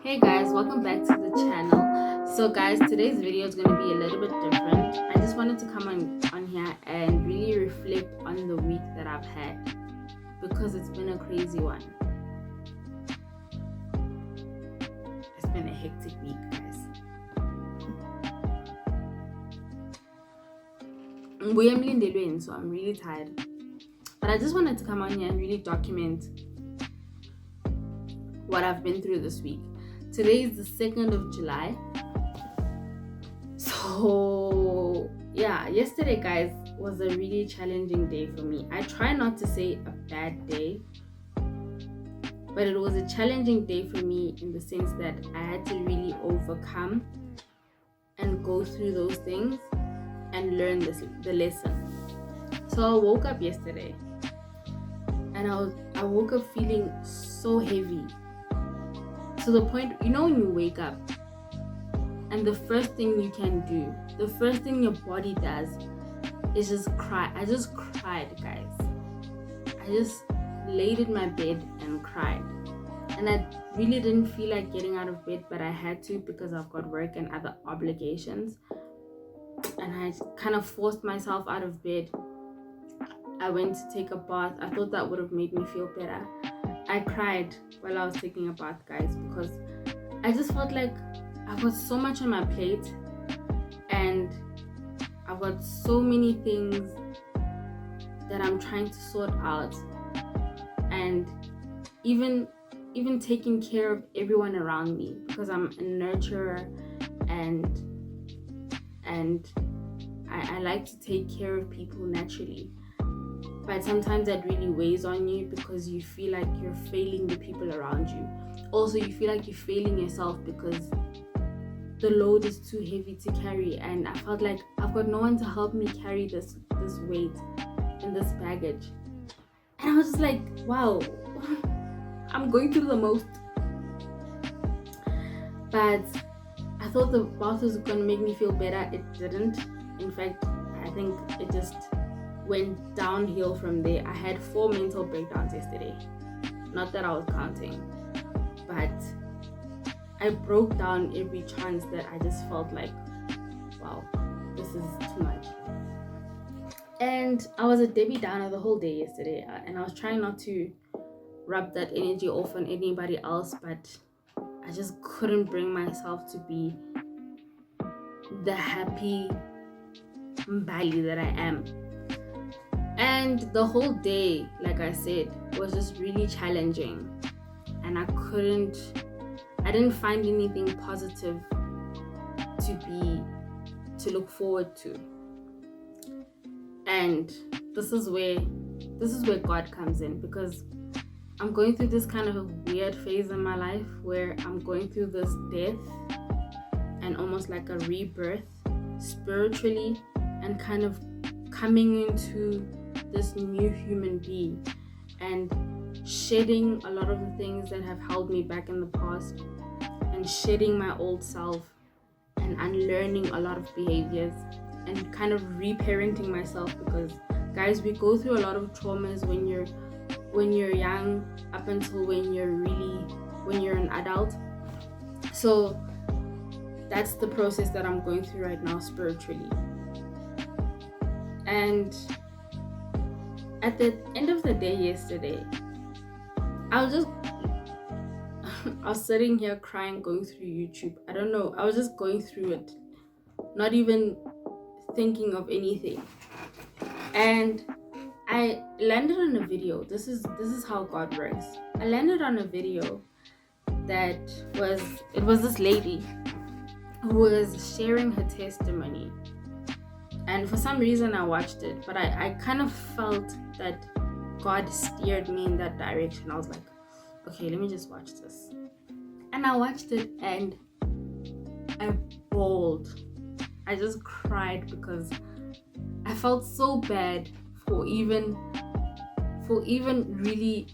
Hey guys, welcome back to the channel. So guys, today's video is going to be a little bit different. I just wanted to come on here and really reflect on the week that I've had because it's been a crazy one. It's been a hectic week, guys. So I'm really tired. But I just wanted to come on here and really document what I've been through this week. Today is the 2nd of July. So yeah, yesterday guys was a really challenging day for me. I try not to say a bad day, but it was a challenging day for me in the sense that I had to really overcome and go through those things and learn the lesson. So I woke up yesterday and I woke up feeling so heavy, to the point, when you wake up and the first thing you can do, the first thing your body does is just cry. I just cried, guys. I just laid in my bed and cried. And I really didn't feel like getting out of bed, but I had to because I've got work and other obligations. And I kind of forced myself out of bed. I went to take a bath. I thought that would have made me feel better. I cried while I was taking a bath, guys, because I just felt like I've got so much on my plate and I've got so many things that I'm trying to sort out, and even taking care of everyone around me, because I'm a nurturer and I like to take care of people naturally. But sometimes that really weighs on you because you feel like you're failing the people around you. Also, you feel like you're failing yourself because the load is too heavy to carry. And I felt like I've got no one to help me carry this weight and this baggage. And I was just like, wow, I'm going through the most. But I thought the bath was going to make me feel better. It didn't. In fact, I think it just went downhill from there. I had 4 mental breakdowns yesterday. Not that I was counting, but I broke down every chance that I just felt like, wow, this is too much. And I was a Debbie Downer the whole day yesterday, and I was trying not to rub that energy off on anybody else, but I just couldn't bring myself to be the happy Mbali that I am. And the whole day, like I said, was just really challenging, and I didn't find anything positive to look forward to. And this is where God comes in, because I'm going through this kind of a weird phase in my life where I'm going through this death and almost like a rebirth spiritually, and kind of coming into this new human being and shedding a lot of the things that have held me back in the past, and shedding my old self and unlearning a lot of behaviors and kind of reparenting myself, because guys, we go through a lot of traumas when you're young up until when you're an adult. So that's the process that I'm going through right now spiritually. And at the end of the day yesterday, I was sitting here crying, going through YouTube. I don't know, I was just going through it, not even thinking of anything. And I landed on a video. This is how God works. I landed on a video that was this lady who was sharing her testimony. And for some reason I watched it, but I kind of felt that God steered me in that direction. I was like, okay, let me just watch this. And I watched it and I bawled. I just cried because I felt so bad for even really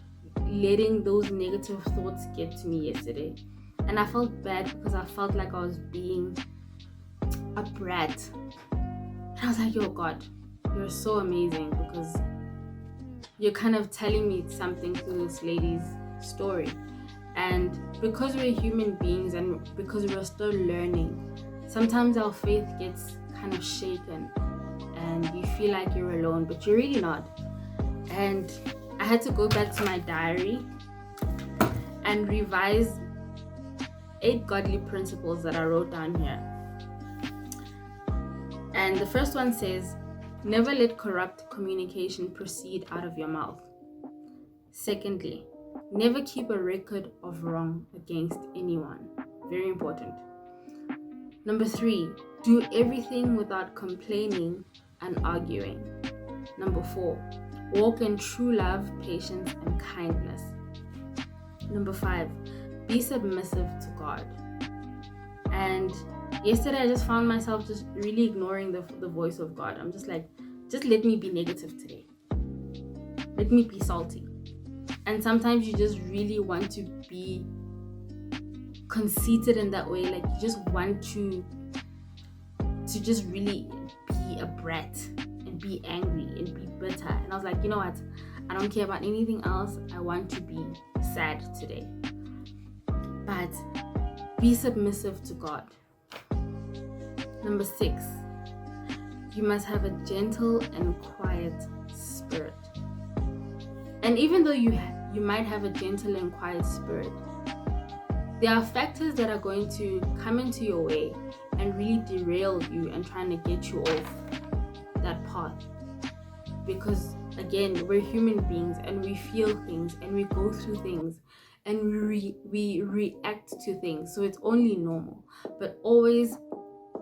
letting those negative thoughts get to me yesterday. And I felt bad because I felt like I was being a brat. I was like, yo, God, you're so amazing, because you're kind of telling me something through this lady's story. And because we're human beings and because we're still learning, sometimes our faith gets kind of shaken and you feel like you're alone, but you're really not. And I had to go back to my diary and revise 8 godly principles that I wrote down here. And the first one says, never let corrupt communication proceed out of your mouth. Secondly, never keep a record of wrong against anyone. Very important. Number 3, do everything without complaining and arguing. Number 4, walk in true love, patience, and kindness. Number 5, be submissive to God. And yesterday I just found myself just really ignoring the voice of God. I'm just like, just let me be negative today. Let me be salty. And sometimes you just really want to be conceited in that way. Like you just want to just really be a brat and be angry and be bitter. And I was like, you know what? I don't care about anything else. I want to be sad today. But be submissive to God. Number 6, you must have a gentle and quiet spirit. And even though you might have a gentle and quiet spirit, there are factors that are going to come into your way and really derail you and trying to get you off that path. Because again, we're human beings and we feel things and we go through things and we react to things. So it's only normal. But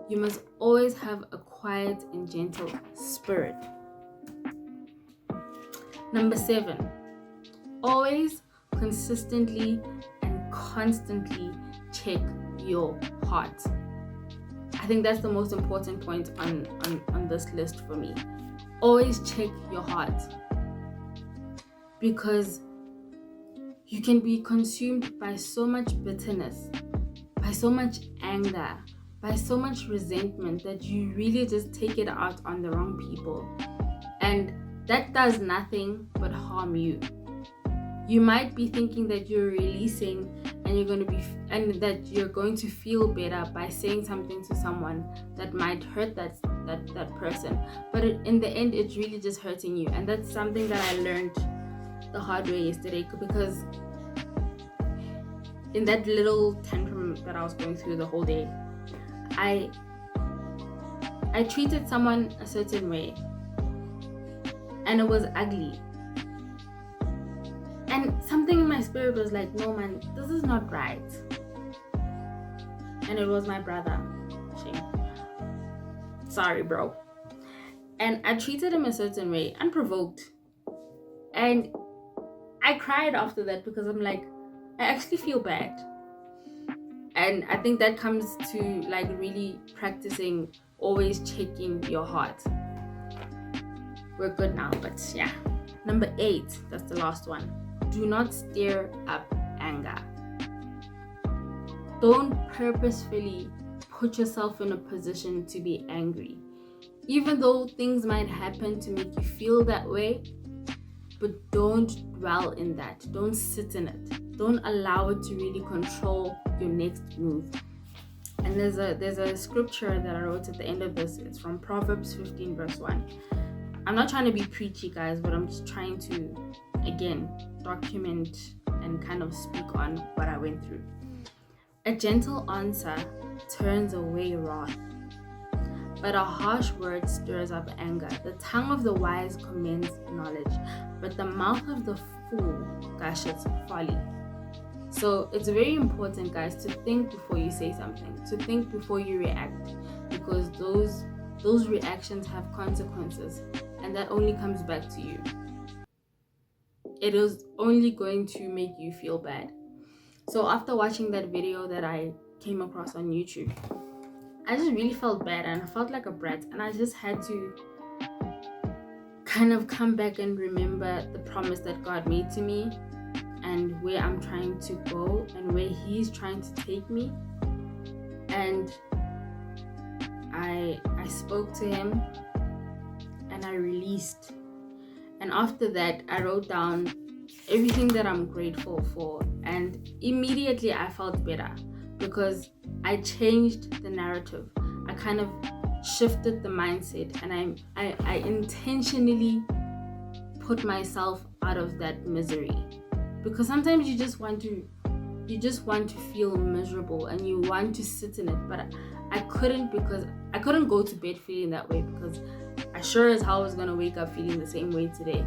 you must always have a quiet and gentle spirit. Number 7, always consistently and constantly check your heart. I think that's the most important point on this list for me. Always check your heart, because you can be consumed by so much bitterness, by so much anger, by so much resentment that you really just take it out on the wrong people. And that does nothing but harm you. You might be thinking that you're releasing and that you're going to feel better by saying something to someone that might hurt that person. But in the end, it's really just hurting you. And that's something that I learned the hard way yesterday, because in that little tantrum that I was going through the whole day, I treated someone a certain way and it was ugly. And something in my spirit was like, no man, this is not right. And it was my brother. Shame. Sorry, bro. And I treated him a certain way, unprovoked. And I cried after that because I'm like, I actually feel bad. And I think that comes to like really practicing always checking your heart. We're good now, but yeah. Number 8, that's the last one. Do not stir up anger. Don't purposefully put yourself in a position to be angry. Even though things might happen to make you feel that way, but don't dwell in that. Don't sit in it. Don't allow it to really control your next move. And there's a scripture that I wrote at the end of this. It's from Proverbs 15 verse 1. I'm not trying to be preachy, guys, but I'm just trying to, again, document and kind of speak on what I went through. A gentle answer turns away wrath, but a harsh word stirs up anger. The tongue of the wise commends knowledge, but the mouth of the fool gushes folly. So it's very important, guys, to think before you say something, to think before you react, because those reactions have consequences, and that only comes back to you. It is only going to make you feel bad. So after watching that video that I came across on YouTube, I just really felt bad and I felt like a brat, and I just had to kind of come back and remember the promise that God made to me and where I'm trying to go and where He's trying to take me. And I spoke to Him and I released. And after that, I wrote down everything that I'm grateful for, and immediately I felt better because I changed the narrative. I kind of shifted the mindset, and I intentionally put myself out of that misery, because sometimes you just want to feel miserable and you want to sit in it, but I couldn't, because I couldn't go to bed feeling that way, because I sure as hell was gonna wake up feeling the same way today,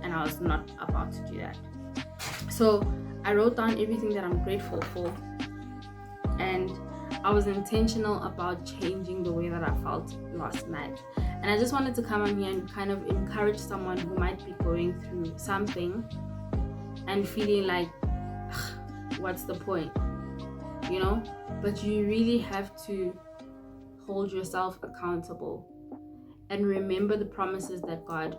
and I was not about to do that. So I wrote down everything that I'm grateful for, and I was intentional about changing the way that I felt last night. And I just wanted to come on here and kind of encourage someone who might be going through something and feeling like, what's the point, you know? But you really have to hold yourself accountable and remember the promises that God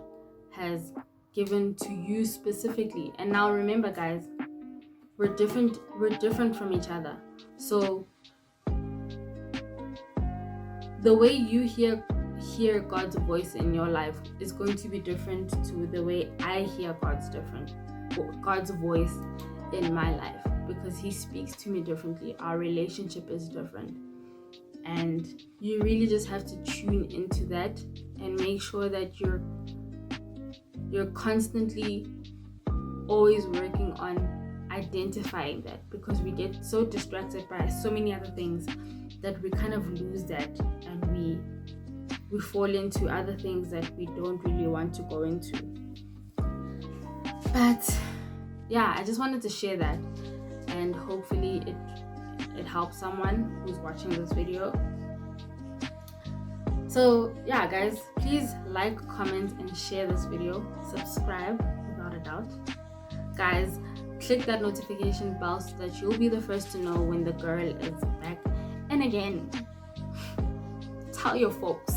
has given to you specifically. And now remember, guys, we're different from each other. So the way you hear God's voice in your life is going to be different to the way I hear God's voice in my life, because He speaks to me differently. Our relationship is different, and you really just have to tune into that and make sure that you're constantly always working on identifying that, because we get so distracted by so many other things that we kind of lose that, and we fall into other things that we don't really want to go into. But yeah, I just wanted to share that, and hopefully it helps someone who's watching this video. So yeah, guys, please like, comment, and share this video. Subscribe without a doubt. Guys, click that notification bell so that you'll be the first to know when the girl is back. And again, tell your folks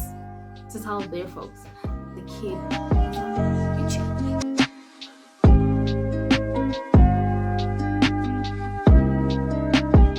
to tell their folks. The kid